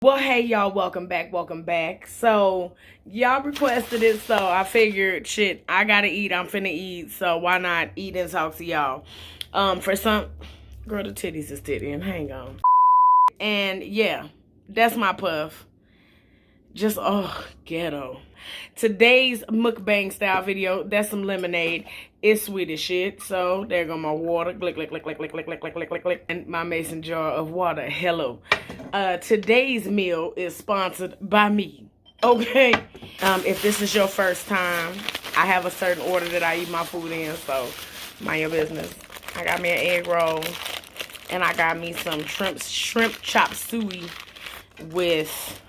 Well, hey y'all, welcome back. So y'all requested it, so I figured, shit, I gotta eat. I'm finna eat, so why not eat and talk to y'all? For some, girl, the titties is tittying. Hang on. And yeah, that's my puff. Just ghetto. Today's mukbang style video, that's some lemonade. It's sweet as shit. So there go my water. Glick, glick, glick, glick, glick, glick, glick, glick, glick, glick. And my mason jar of water. Hello. Today's meal is sponsored by me. Okay. If this is your first time, I have a certain order that I eat my food in, so mind your business. I got me an egg roll, and I got me some shrimp chop suey with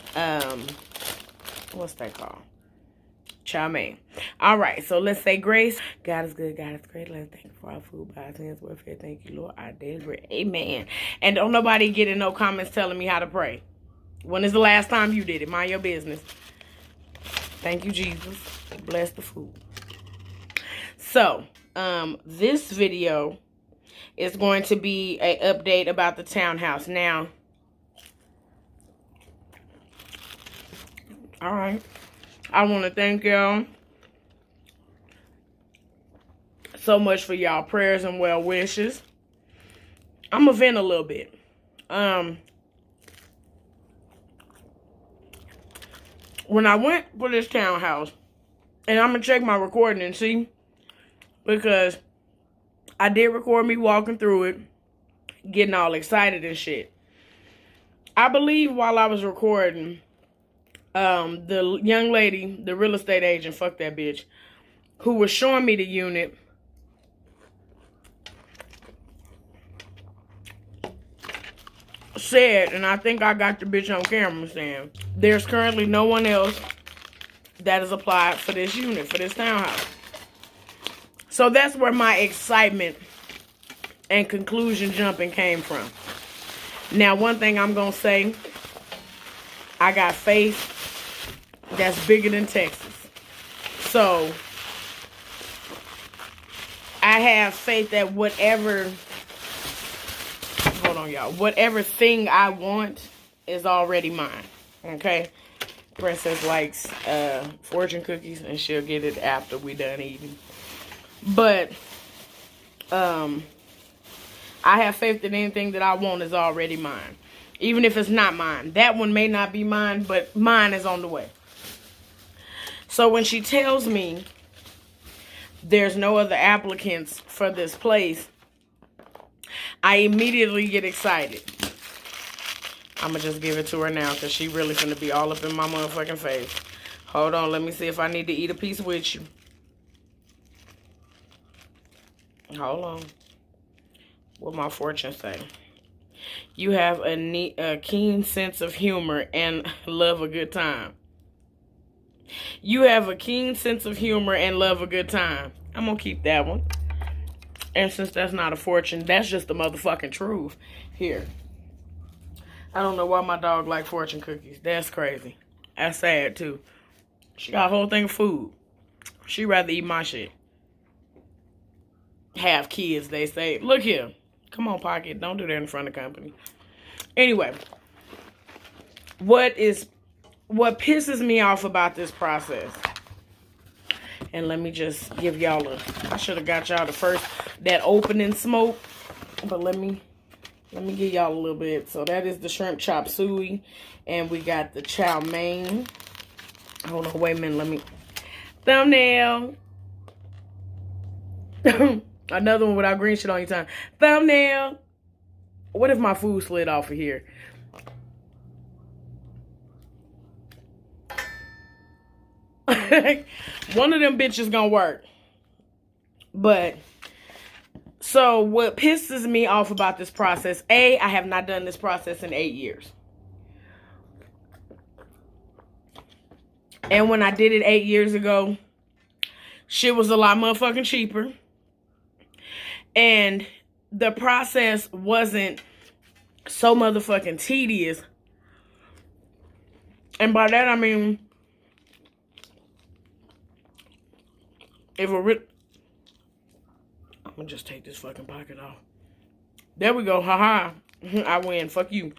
what's that called? Chow mein. All right, so let's say grace. God is good, God is great. Let's thank you for our food by his hands. Welfare. Thank you, Lord. Our daily bread. Amen. And don't nobody get in no comments telling me how to pray. When is the last time you did it? Mind your business. Thank you, Jesus. Bless the food. So, this video is going to be an update about the townhouse. Now, all right. I want to thank y'all so much for y'all prayers and well wishes. I'm going to vent a little bit. When I went for this townhouse, and I'm going to check my recording and see, because I did record me walking through it, getting all excited and shit. I believe while I was recording, the young lady, the real estate agent, fuck that bitch, who was showing me the unit, said, and I think I got the bitch on camera saying, there's currently no one else that has applied for this unit, for this townhouse. So that's where my excitement and conclusion jumping came from. Now, one thing I'm going to say, I got faith that's bigger than Texas. So, I have faith that whatever, hold on y'all, whatever thing I want is already mine. Okay? Princess likes fortune cookies, and she'll get it after we done eating. But, I have faith that anything that I want is already mine. Even if it's not mine. That one may not be mine, but mine is on the way. So when she tells me there's no other applicants for this place, I immediately get excited. I'm going to just give it to her now because she really finna be all up in my motherfucking face. Hold on, let me see if I need to eat a piece with you. Hold on. What my fortune say? You have a keen sense of humor and love a good time. You have a keen sense of humor and love a good time. I'm going to keep that one. And since that's not a fortune, that's just the motherfucking truth. Here. I don't know why my dog like fortune cookies. That's crazy. That's sad, too. She got a whole thing of food. She'd rather eat my shit. Have kids, they say. Look here. Come on, Pocket. Don't do that in front of company. Anyway. What pisses me off about this process, and let me just give y'all I should have got y'all that opening smoke, but let me give y'all a little bit. So that is the shrimp chop suey, and we got the chow mein. Hold on, wait a minute, let me, thumbnail. Another one without green shit on your tongue. Thumbnail. What if my food slid off of here? One of them bitches gonna work. But, so what pisses me off about this process, I have not done this process in 8 years. And when I did it 8 years ago, shit was a lot motherfucking cheaper. And the process wasn't so motherfucking tedious. And by that I mean, I'm gonna just take this fucking pocket off. There we go. Haha. I win. Fuck you.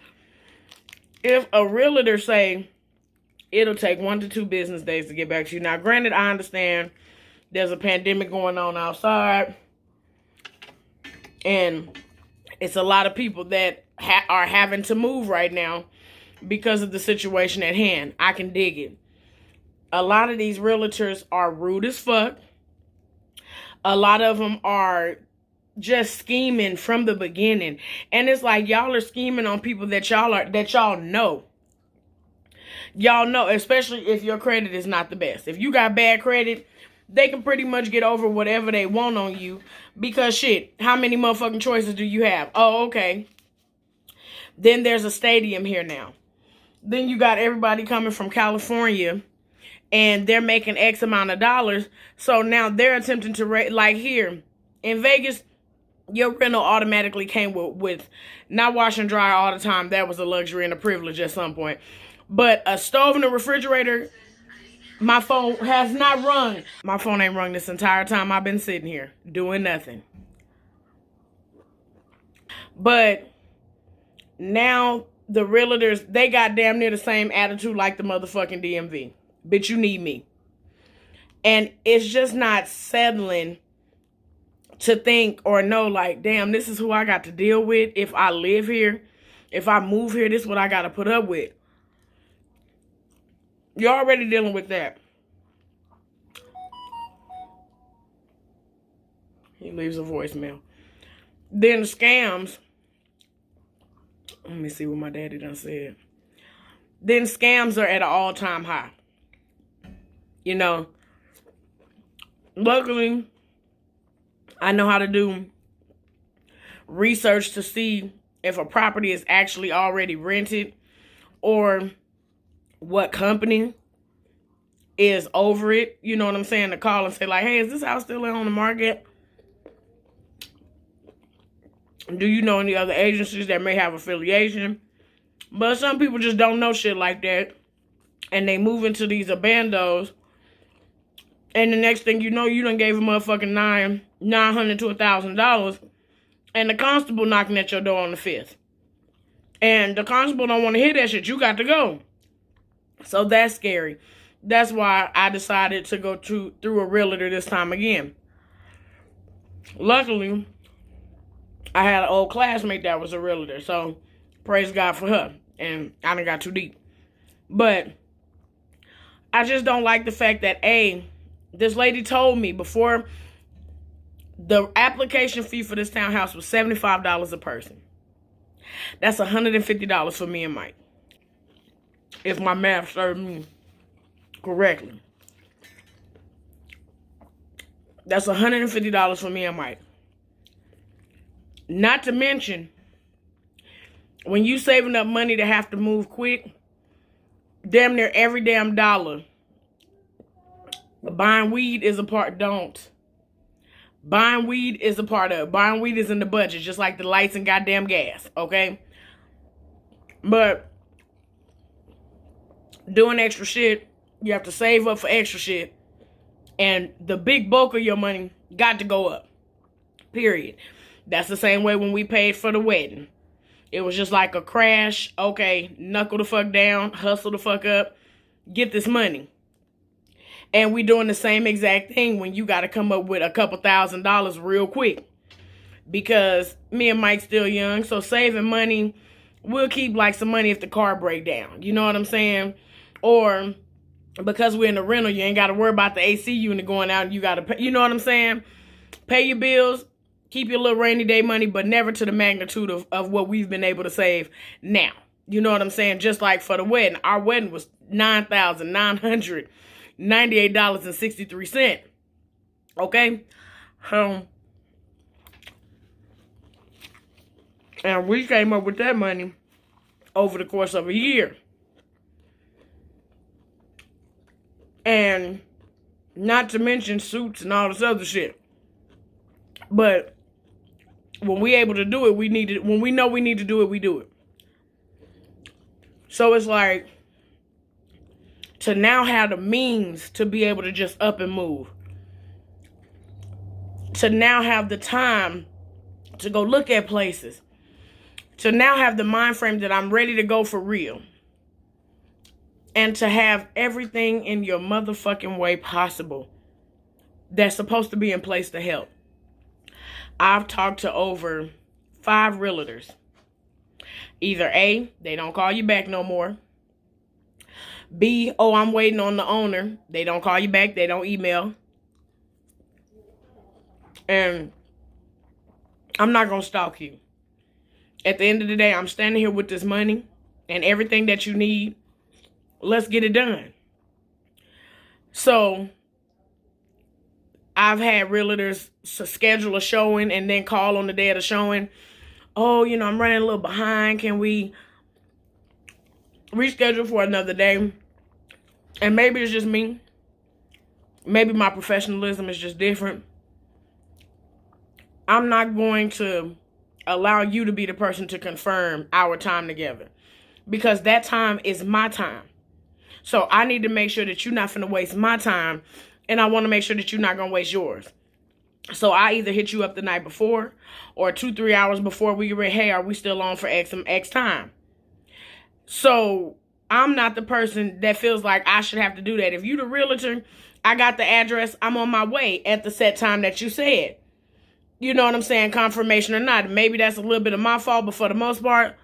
if a realtor say it'll take 1 to 2 business days to get back to you. Now, granted, I understand there's a pandemic going on outside, and it's a lot of people that are having to move right now because of the situation at hand. I can dig it. A lot of these realtors are rude as fuck. A lot of them are just scheming from the beginning. And it's like y'all are scheming on people that y'all know. Y'all know, especially if your credit is not the best. If you got bad credit, they can pretty much get over whatever they want on you. Because shit, how many motherfucking choices do you have? Oh, okay. Then there's a stadium here now. Then you got everybody coming from California, and they're making X amount of dollars. So now they're attempting to like here in Vegas, your rental automatically came with not wash and dry all the time. That was a luxury and a privilege at some point. But a stove and a refrigerator, my phone has not rung. My phone ain't rung this entire time I've been sitting here doing nothing. But now the realtors, they got damn near the same attitude like the motherfucking DMV. Bitch, you need me. And it's just not settling to think or know like, damn, this is who I got to deal with if I live here. If I move here, this is what I got to put up with. You're already dealing with that. He leaves a voicemail. Then the scams. Let me see what my daddy done said. Then scams are at an all-time high. You know, luckily, I know how to do research to see if a property is actually already rented or what company is over it. You know what I'm saying? To call and say like, hey, is this house still on the market? Do you know any other agencies that may have affiliation? But some people just don't know shit like that. And they move into these abandos. And the next thing you know, you done gave a motherfucking $900 to $1,000. And the constable knocking at your door on the 5th. And the constable don't want to hear that shit. You got to go. So that's scary. That's why I decided to go through a realtor this time again. Luckily, I had an old classmate that was a realtor. So, praise God for her. And I done got too deep. But I just don't like the fact that, this lady told me before the application fee for this townhouse was $75 a person. That's $150 for me and Mike. If my math serves me correctly. That's $150 for me and Mike. Not to mention, when you saving up money to have to move quick, damn near every damn dollar. Buying weed is a part, Buying weed is a part of it. Buying weed is in the budget, just like the lights and goddamn gas, okay? But doing extra shit, you have to save up for extra shit. And the big bulk of your money got to go up. Period. That's the same way when we paid for the wedding. It was just like a crash. Okay, knuckle the fuck down, hustle the fuck up, get this money. And we doing the same exact thing when you got to come up with a couple $1,000s real quick. Because me and Mike still young, so saving money, we'll keep like some money if the car break down. You know what I'm saying? Or because we're in the rental, you ain't got to worry about the AC unit going out and you got to pay. You know what I'm saying? Pay your bills, keep your little rainy day money, but never to the magnitude of what we've been able to save now. You know what I'm saying? Just like for the wedding. Our wedding was $9,998.63. Okay? And we came up with that money over the course of a year. And not to mention suits and all this other shit. But when we able to do it, when we know we need to do it, we do it. So it's like, to now have the means to be able to just up and move. To now have the time to go look at places. To now have the mind frame that I'm ready to go for real. and to have everything in your motherfucking way possible that's supposed to be in place to help. I've talked to over 5 realtors. Either A, they don't call you back no more. B, oh, I'm waiting on the owner. They don't call you back. They don't email. And I'm not going to stalk you. At the end of the day, I'm standing here with this money and everything that you need. Let's get it done. So I've had realtors schedule a showing and then call on the day of the showing. Oh, you know, I'm running a little behind. Can we reschedule for another day? And maybe it's just me. Maybe my professionalism is just different. I'm not going to allow you to be the person to confirm our time together, because that time is my time. So I need to make sure that you're not finna waste my time, and I want to make sure that you're not going to waste yours. So I either hit you up the night before or 2-3 hours before we get ready. Hey, are we still on for X time? So I'm not the person that feels like I should have to do that. If you the realtor, I got the address. I'm on my way at the set time that you said. You know what I'm saying? Confirmation or not. Maybe that's a little bit of my fault, but for the most part,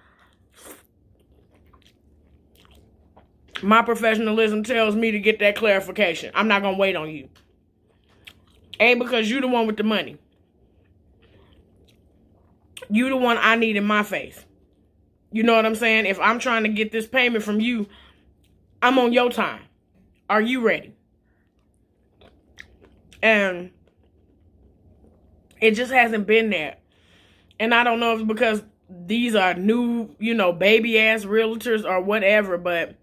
my professionalism tells me to get that clarification. I'm not going to wait on you. Ain't because you the one with the money. You the one I need in my face. You know what I'm saying? If I'm trying to get this payment from you, I'm on your time. Are you ready? And it just hasn't been there. And I don't know if it's because these are new, you know, baby ass realtors or whatever, but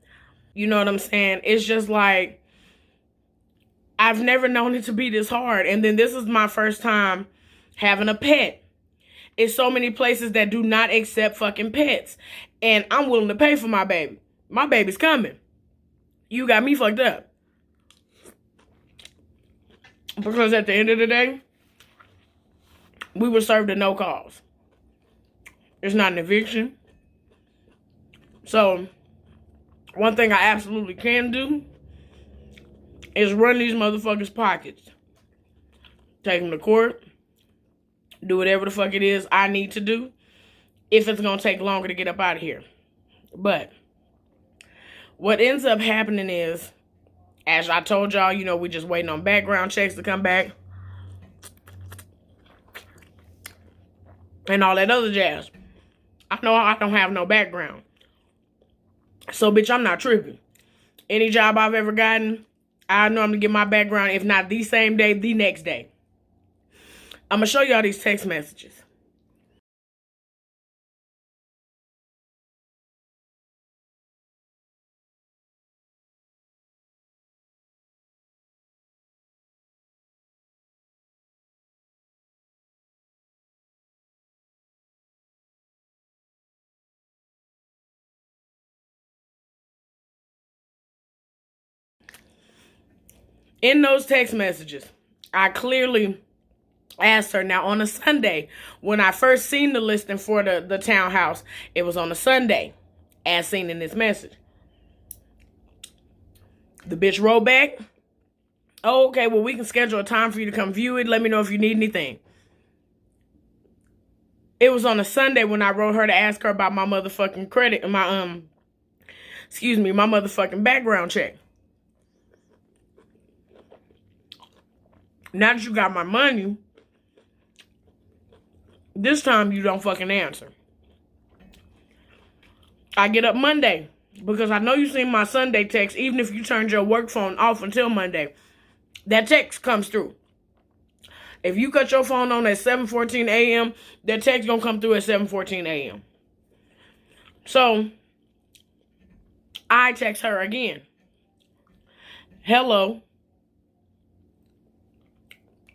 you know what I'm saying? It's just like, I've never known it to be this hard. And then this is my first time having a pet. It's so many places that do not accept fucking pets. And I'm willing to pay for my baby. My baby's coming. You got me fucked up. Because at the end of the day, we were served a no cause. It's not an eviction. So, one thing I absolutely can do is run these motherfuckers' pockets. Take them to court. Do whatever the fuck it is I need to do. If it's going to take longer to get up out of here. But what ends up happening is, as I told y'all, you know, we just waiting on background checks to come back. And all that other jazz. I know I don't have no background. So, bitch, I'm not tripping. Any job I've ever gotten, I know I'm going to get my background, if not the same day, the next day. I'm going to show y'all these text messages. In those text messages, I clearly asked her. Now, on a Sunday, when I first seen the listing for the townhouse, it was on a Sunday, as seen in this message. The bitch wrote back, oh, okay, well, we can schedule a time for you to come view it. Let me know if you need anything. It was on a Sunday when I wrote her to ask her about my motherfucking credit, my motherfucking background check. Now that you got my money, this time you don't fucking answer. I get up Monday because I know you seen my Sunday text. Even if you turned your work phone off until Monday, that text comes through. If you cut your phone on at 7:14 a.m., that text gonna come through at 7:14 a.m. So I text her again. Hello.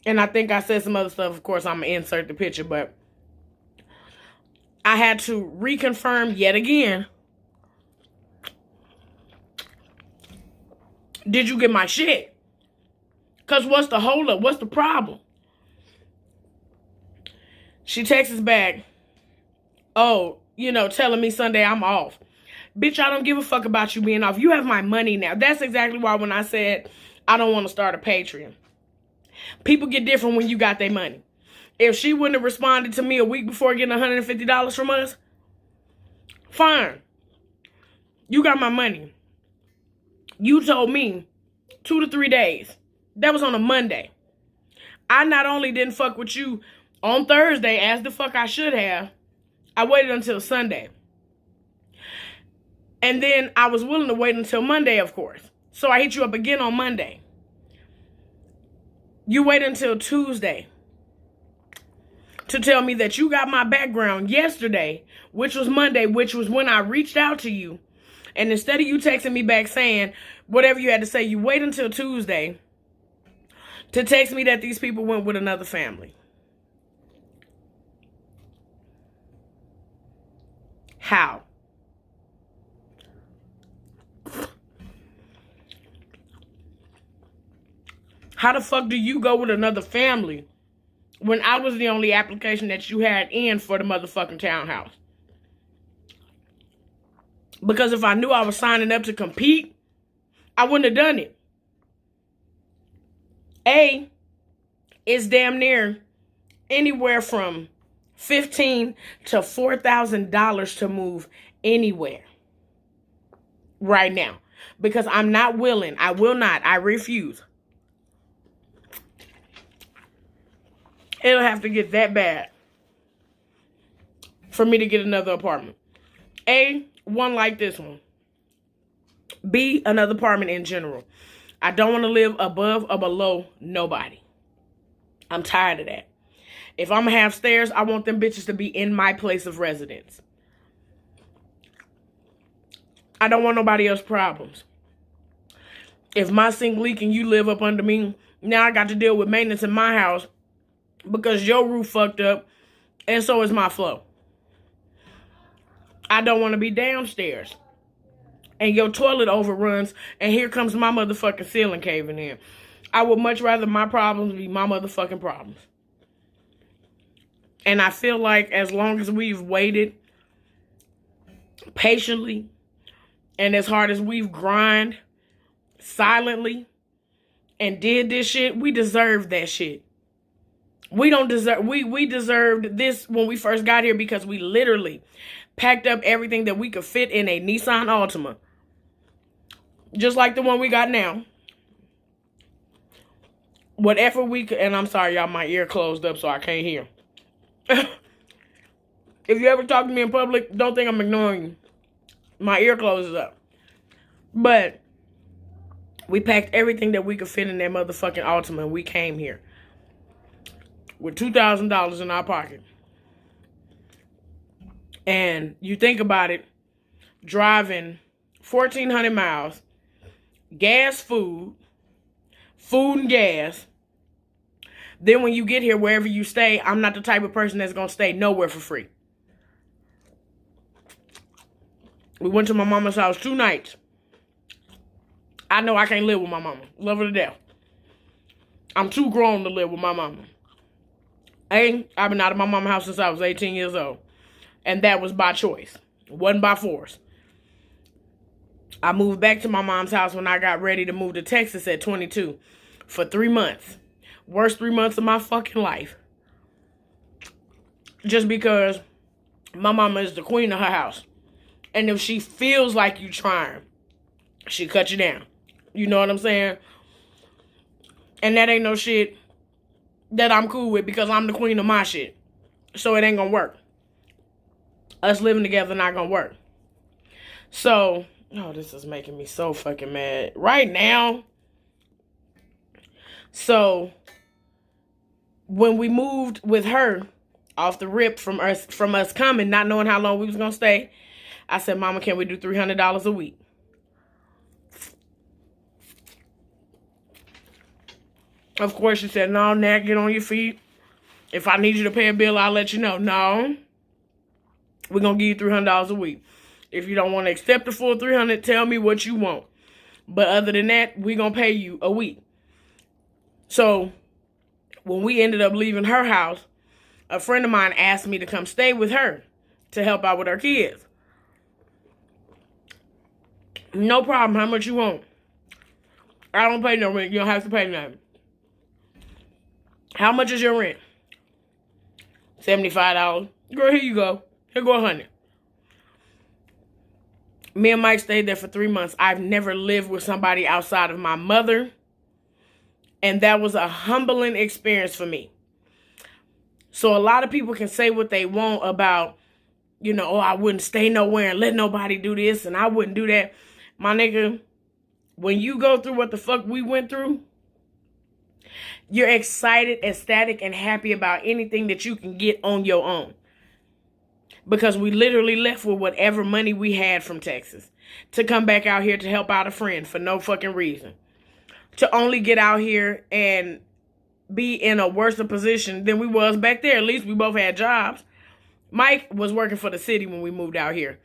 And I think I said some other stuff. Of course, I'm going to insert the picture, but I had to reconfirm yet again. Did you get my shit? Because what's the holdup? What's the problem? She texts back, oh, you know, telling me Sunday I'm off. Bitch, I don't give a fuck about you being off. You have my money now. That's exactly why when I said I don't want to start a Patreon. People get different when you got their money. If she wouldn't have responded to me a week before getting $150 from us, fine. You got my money. You told me 2 to 3 days. That was on a Monday. I not only didn't fuck with you on Thursday as the fuck I should have, I waited until Sunday. And then I was willing to wait until Monday, of course. So I hit you up again on Monday. You waited until Tuesday to tell me that you got my background yesterday, which was Monday, which was when I reached out to you. And instead of you texting me back saying whatever you had to say, you wait until Tuesday to text me that these people went with another family. How? How the fuck do you go with another family when I was the only application that you had in for the motherfucking townhouse? Because if I knew I was signing up to compete, I wouldn't have done it. It's damn near anywhere from $1,500 to $4,000 to move anywhere right now. Because I'm not willing. I will not. I refuse. It'll have to get that bad for me to get another apartment. One like this one. B, another apartment in general. I don't want to live above or below nobody. I'm tired of that. If I'm going to have stairs, I want them bitches to be in my place of residence. I don't want nobody else's problems. If my sink leak and you live up under me, now I got to deal with maintenance in my house because your roof fucked up and so is my flow. I don't want to be downstairs and your toilet overruns and here comes my motherfucking ceiling caving in. I would much rather my problems be my motherfucking problems. And I feel like as long as we've waited patiently and as hard as we've grind silently and did this shit, we deserve that shit. We don't deserve, we deserved this when we first got here because we literally packed up everything that we could fit in a Nissan Altima. Just like the one we got now. Whatever we could, and I'm sorry, y'all, my ear closed up so I can't hear. If you ever talk to me in public, don't think I'm ignoring you. My ear closes up. But we packed everything that we could fit in that motherfucking Altima and we came here with $2,000 in our pocket. And you think about it, driving 1,400 miles, gas, food and gas. Then when you get here, wherever you stay, I'm not the type of person that's going to stay nowhere for free. We went to my mama's house 2 nights. I know I can't live with my mama. Love her to death. I'm too grown to live with my mama. I've been out of my mama's house since I was 18 years old. And that was by choice. It wasn't by force. I moved back to my mom's house when I got ready to move to Texas at 22 for 3 months. Worst 3 months of my fucking life. Just because my mama is the queen of her house. And if she feels like you trying, she cut you down. You know what I'm saying? And that ain't no shit that I'm cool with because I'm the queen of my shit. So it ain't gonna work. Us living together not gonna work. So, oh, this is making me so fucking mad. Right now. So, when we moved with her off the rip from us coming, not knowing how long we was gonna stay, I said, Mama, can we do $300 a week? Of course, she said, no, Nat, get on your feet. If I need you to pay a bill, I'll let you know. No. We're going to give you $300 a week. If you don't want to accept the full $300, tell me what you want. But other than that, we're going to pay you a week. So, when we ended up leaving her house, a friend of mine asked me to come stay with her to help out with her kids. No problem. How much you want? I don't pay no rent. You don't have to pay nothing. How much is your rent? $75. Girl, here you go. Here go 100. Me and Mike stayed there for 3 months. I've never lived with somebody outside of my mother. And that was a humbling experience for me. So a lot of people can say what they want about, you know, oh, I wouldn't stay nowhere and let nobody do this and I wouldn't do that. My nigga, when you go through what the fuck we went through, you're excited, ecstatic, and happy about anything that you can get on your own. Because we literally left with whatever money we had from Texas to come back out here to help out a friend for no fucking reason. To only get out here and be in a worse position than we was back there. At least we both had jobs. Mike was working for the city when we moved out here.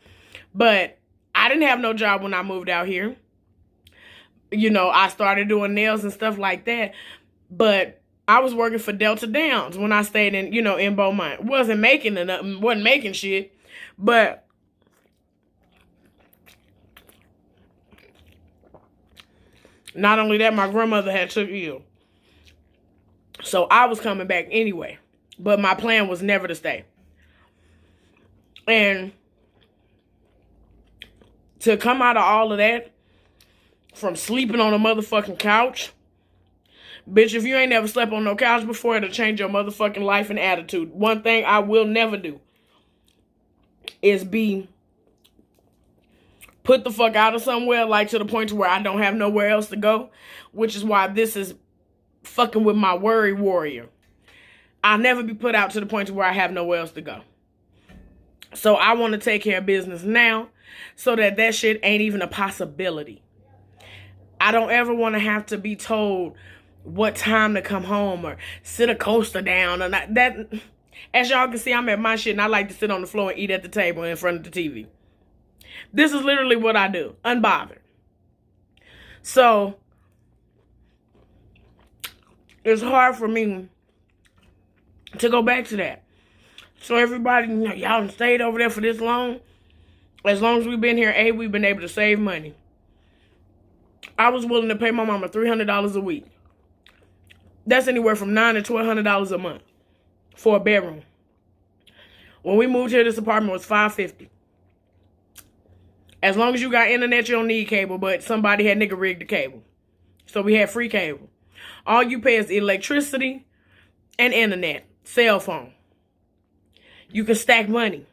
But I didn't have no job when I moved out here. You know, I started doing nails and stuff like that. But I was working for Delta Downs when I stayed in, you know, in Beaumont. Wasn't making shit. But not only that, my grandmother had took ill. So I was coming back anyway. But my plan was never to stay. And to come out of all of that, from sleeping on a motherfucking couch, bitch, if you ain't never slept on no couch before, it'll change your motherfucking life and attitude. One thing I will never do is be put the fuck out of somewhere, like to the point to where I don't have nowhere else to go, which is why this is fucking with my worry warrior. I'll never be put out to the point to where I have nowhere else to go. So I want to take care of business now so that that shit ain't even a possibility. I don't ever want to have to be told what time to come home or sit a coaster down. And that, as y'all can see, I'm at my shit and I like to sit on the floor and eat at the table in front of the TV. This is literally what I do, unbothered. So it's hard for me to go back to that. So everybody, you know, y'all stayed over there for this long. As long as we've been here, we've been able to save money. I was willing to pay my mama $300 a week. That's anywhere from $900 to $1,200 a month for a bedroom. When we moved here, this apartment was $550. As long as you got internet, you don't need cable, but somebody had nigga rigged the cable. So we had free cable. All you pay is electricity and internet, cell phone. You can stack money.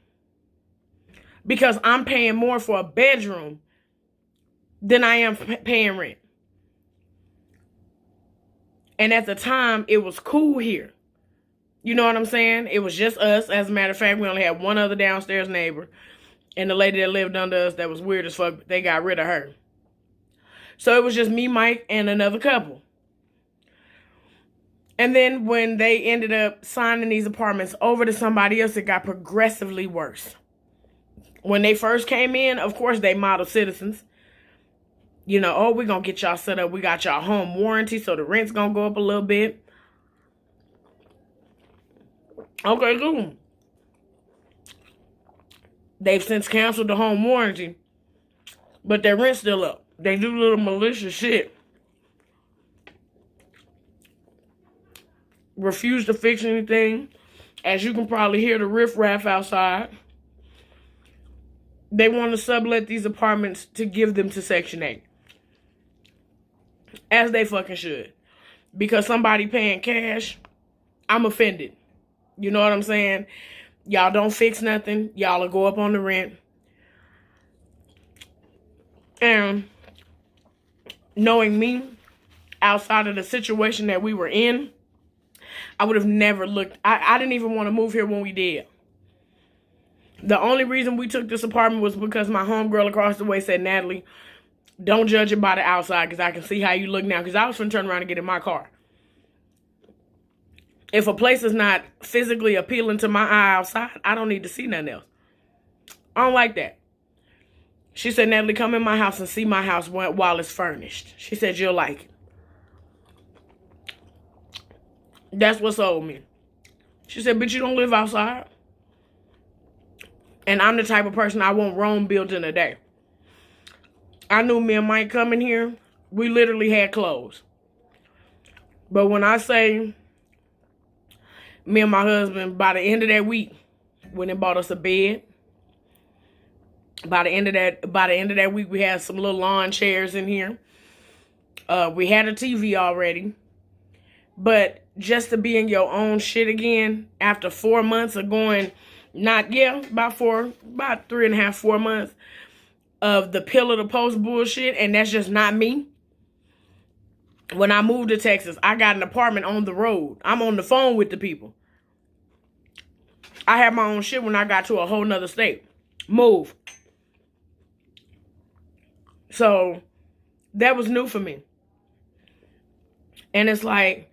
Because I'm paying more for a bedroom than I am paying rent. And at the time, it was cool here. You know what I'm saying? It was just us. As a matter of fact, we only had one other downstairs neighbor. And the lady that lived under us that was weird as fuck, they got rid of her. So it was just me, Mike, and another couple. And then when they ended up signing these apartments over to somebody else, it got progressively worse. When they first came in, of course, they model citizens. You know, oh, we're going to get y'all set up. We got y'all home warranty, so the rent's going to go up a little bit. Okay, cool. They've since canceled the home warranty, but their rent's still up. They do little malicious shit. Refuse to fix anything. As you can probably hear the riffraff outside. They want to sublet these apartments to give them to Section 8. As they fucking should. Because somebody paying cash, I'm offended. You know what I'm saying? Y'all don't fix nothing. Y'all will go up on the rent. And knowing me, outside of the situation that we were in, I would have never looked. I didn't even want to move here when we did. The only reason we took this apartment was because my homegirl across the way said, Natalie, don't judge it by the outside because I can see how you look now. Because I was finna turn around and get in my car. If a place is not physically appealing to my eye outside, I don't need to see nothing else. I don't like that. She said, Natalie, come in my house and see my house while it's furnished. She said, you'll like it. That's what sold me. She said, but you don't live outside. And I'm the type of person I won't roam building a day. I knew me and Mike coming here, we literally had clothes. But when I say me and my husband, by the end of that week, when they bought us a bed, by the end of that week, we had some little lawn chairs in here. We had a TV already. But just to be in your own shit again after 4 months of going, about 3.5, 4 months of the pillar to post bullshit, and that's just not me. When I moved to Texas, I got an apartment on the road. I'm on the phone with the people. I had my own shit when I got to a whole nother state. Move. So that was new for me. And it's like,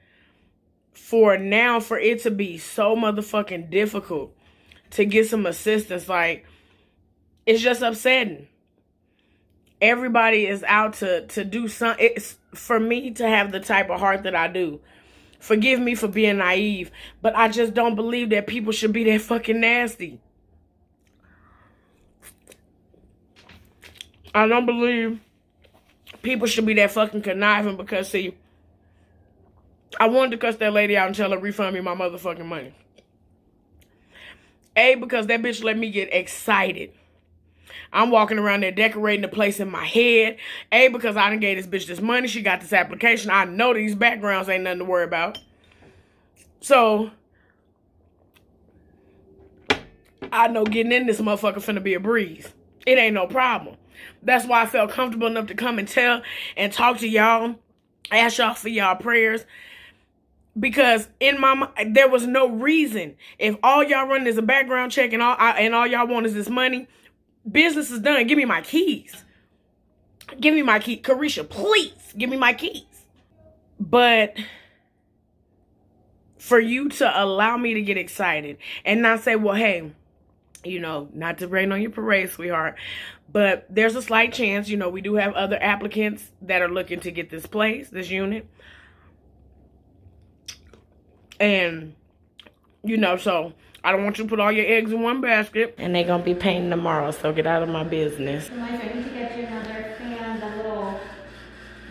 for it to be so motherfucking difficult to get some assistance, like, it's just upsetting. Everybody is out to do something. It's for me to have the type of heart that I do. Forgive me for being naive, but I just don't believe that people should be that fucking nasty. I don't believe people should be that fucking conniving because, see, I wanted to cuss that lady out and tell her refund me my motherfucking money. A, because that bitch let me get excited. I'm walking around there decorating the place in my head. A, because I done gave this bitch this money. She got this application. I know these backgrounds ain't nothing to worry about. So, I know getting in this motherfucker finna be a breeze. It ain't no problem. That's why I felt comfortable enough to come and tell and talk to y'all. Ask y'all for y'all prayers. Because in my mind, there was no reason. If all y'all running is a background check and all y'all want is this money, business is done. Give me my keys. Give me my key. Carisha, please give me my keys. But for you to allow me to get excited and not say, well, hey, you know, not to rain on your parade, sweetheart, but there's a slight chance, you know, we do have other applicants that are looking to get this place, this unit. And, you know, so I don't want you to put all your eggs in one basket. And they're going to be paying tomorrow, so get out of my business. I need to get you another fan, the little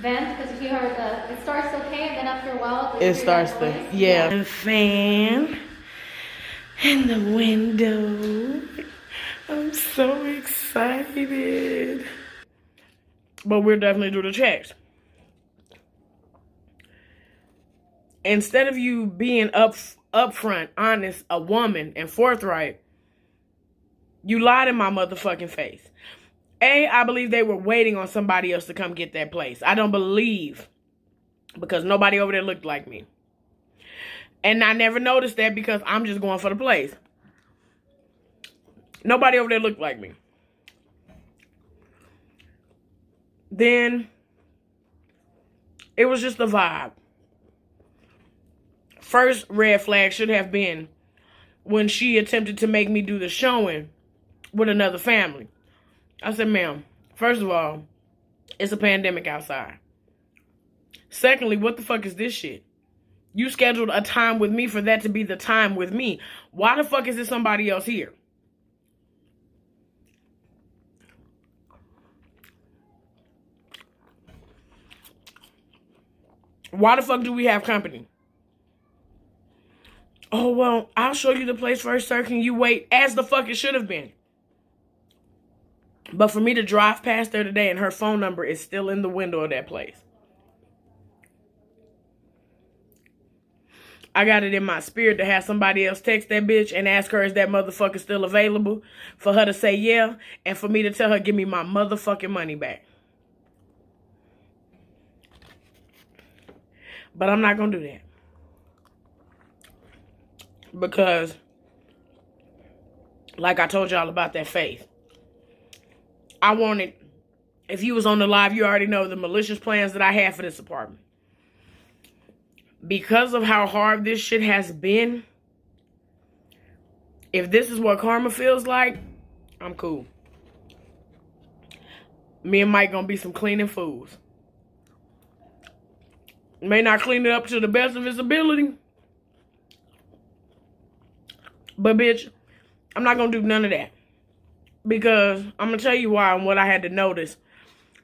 vent, because if you heard it starts okay, and then after a while, it starts to, yeah. And fan in the window. I'm so excited. But we'll definitely do the checks. Instead of you being upfront, honest, a woman, and forthright, you lied in my motherfucking face. A, I believe they were waiting on somebody else to come get that place. I don't believe, because nobody over there looked like me. And I never noticed that because I'm just going for the place. Nobody over there looked like me. Then, it was just a vibe. First red flag should have been when she attempted to make me do the showing with another family. I said, ma'am, first of all, it's a pandemic outside. Secondly, what the fuck is this shit? You scheduled a time with me for that to be the time with me. Why the fuck is there somebody else here? Why the fuck do we have company? Oh, well, I'll show you the place first, sir. Can you wait? As the fuck it should have been. But for me to drive past there today and her phone number is still in the window of that place. I got it in my spirit to have somebody else text that bitch and ask her, is that motherfucker still available? For her to say yeah, and for me to tell her, give me my motherfucking money back. But I'm not going to do that. Because, like I told y'all about that faith, I wanted, if you was on the live, you already know the malicious plans that I had for this apartment. Because of how hard this shit has been, if this is what karma feels like, I'm cool. Me and Mike gonna be some cleaning fools. May not clean it up to the best of his ability. But bitch, I'm not gonna do none of that. Because I'm gonna tell you why and what I had to notice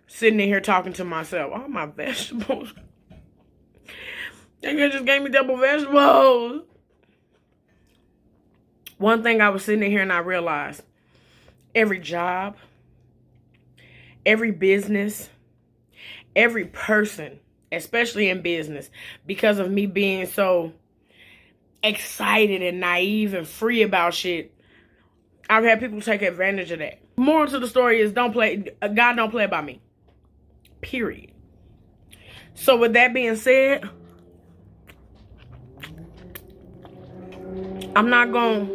sitting in here talking to myself. Oh, my vegetables. They just gave me double vegetables. One thing I was sitting in here and I realized, every job, every business, every person, especially in business, because of me being so excited and naive and free about shit, I've had people take advantage of that. Moral to the story is, God don't play by me. Period. So with that being said, I'm not gonna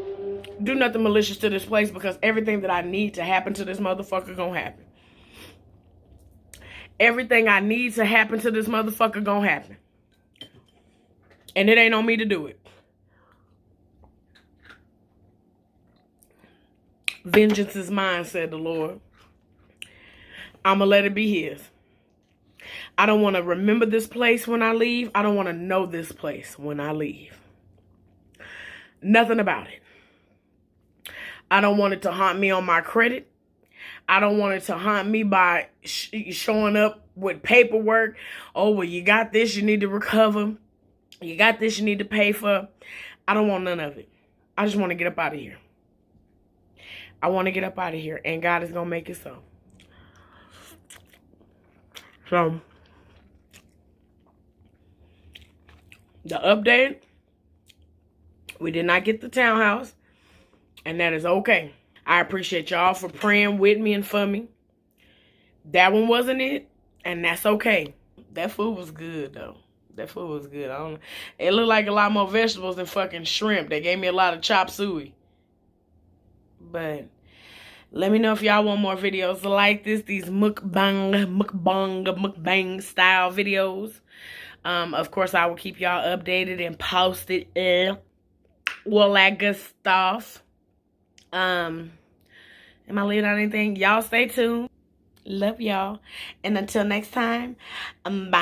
do nothing malicious to this place, because everything that I need to happen to this motherfucker gonna happen. Everything I need to happen to this motherfucker gonna happen. And it ain't on me to do it. Vengeance is mine, said the Lord. I'ma let it be his. I don't want to remember this place when I leave. I don't want to know this place when I leave. Nothing about it. I don't want it to haunt me on my credit. I don't want it to haunt me by showing up with paperwork. Oh, well, you got this, you need to recover. You got this, you need to pay for. I don't want none of it. I just want to get up out of here. I want to get up out of here, and God is going to make it so. So, the update, we did not get the townhouse, and that is okay. I appreciate y'all for praying with me and for me. That one wasn't it, and that's okay. That food was good, though. That food was good. I don't know. It looked like a lot more vegetables than fucking shrimp. They gave me a lot of chop suey. But let me know if y'all want more videos like this. These mukbang style videos. Of course, I will keep y'all updated and posted. All that good stuff. Am I leaving out anything? Y'all stay tuned. Love y'all. And until next time, bye.